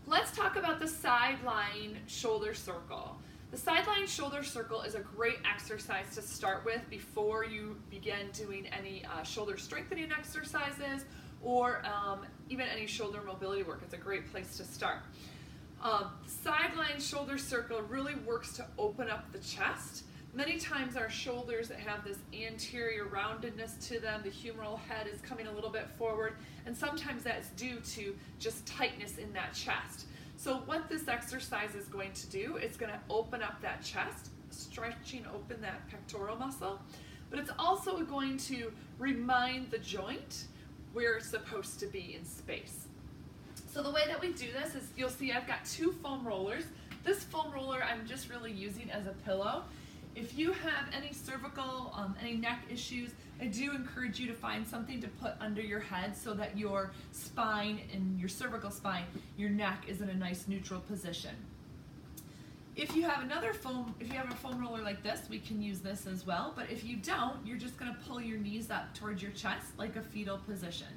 Let's talk about the sideline shoulder circle. The sideline shoulder circle is a great exercise to start with before you begin doing any shoulder strengthening exercises or even any shoulder mobility work. It's a great place to start. Sideline shoulder circle really works to open up the chest. Many times our shoulders that have this anterior roundedness to them, the humeral head is coming a little bit forward, and sometimes that's due to just tightness in that chest. So what this exercise is going to do, it's going to open up that chest, stretching open that pectoral muscle, but it's also going to remind the joint where it's supposed to be in space. So the way that we do this is, you'll see I've got two foam rollers. This foam roller I'm just really using as a pillow. If you have any cervical, any neck issues, I do encourage you to find something to put under your head so that your spine and your cervical spine, your neck is in a nice neutral position. If you have a foam roller like this, we can use this as well, but if you don't, you're just going to pull your knees up towards your chest like a fetal position.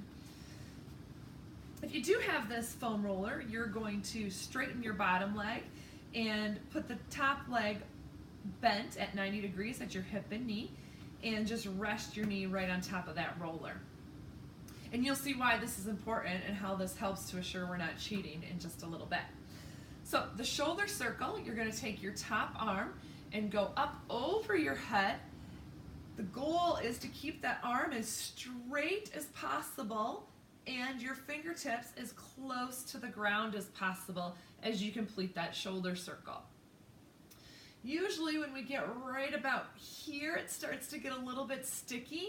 If you do have this foam roller, you're going to straighten your bottom leg and put the top leg bent at 90 degrees at your hip and knee, and just rest your knee right on top of that roller. And you'll see why this is important and how this helps to assure we're not cheating in just a little bit. So the shoulder circle, you're going to take your top arm and go up over your head. The goal is to keep that arm as straight as possible and your fingertips as close to the ground as possible as you complete that shoulder circle. Usually when we get right about here, it starts to get a little bit sticky,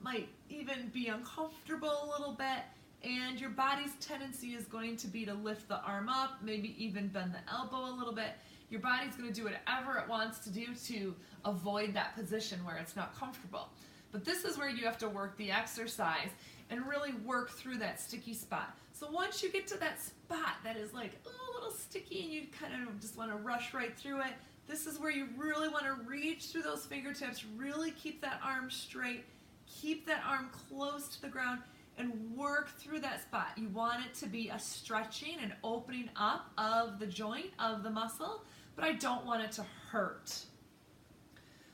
might even be uncomfortable a little bit, and your body's tendency is going to be to lift the arm up, maybe even bend the elbow a little bit. Your body's going to do whatever it wants to do to avoid that position where it's not comfortable. But this is where you have to work the exercise and really work through that sticky spot. So once you get to that spot that is like a little sticky and you kind of just want to rush right through it, this is where you really want to reach through those fingertips, really keep that arm straight, keep that arm close to the ground, and work through that spot. You want it to be a stretching and opening up of the joint, of the muscle, but I don't want it to hurt.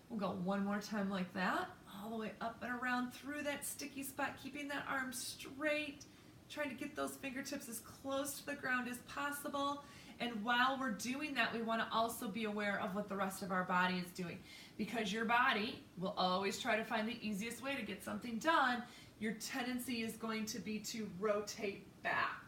We'll go one more time like that, all the way up and around through that sticky spot, keeping that arm straight, trying to get those fingertips as close to the ground as possible. And while we're doing that, we want to also be aware of what the rest of our body is doing. Because your body will always try to find the easiest way to get something done, your tendency is going to be to rotate back.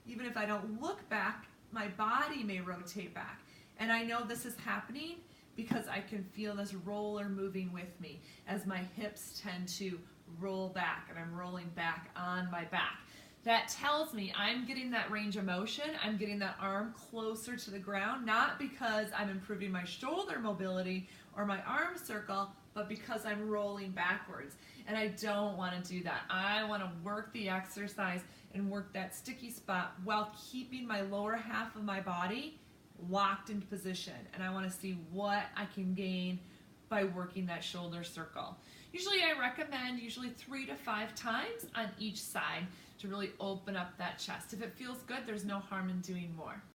Even if I don't look back, my body may rotate back. And I know this is happening because I can feel this roller moving with me as my hips tend to roll back and I'm rolling back on my back. That tells me I'm getting that range of motion, I'm getting that arm closer to the ground, not because I'm improving my shoulder mobility or my arm circle, but because I'm rolling backwards. And I don't want to do that. I want to work the exercise and work that sticky spot while keeping my lower half of my body locked into position. And I want to see what I can gain by working that shoulder circle. Usually I recommend 3 to 5 times on each side to really open up that chest. If it feels good, there's no harm in doing more.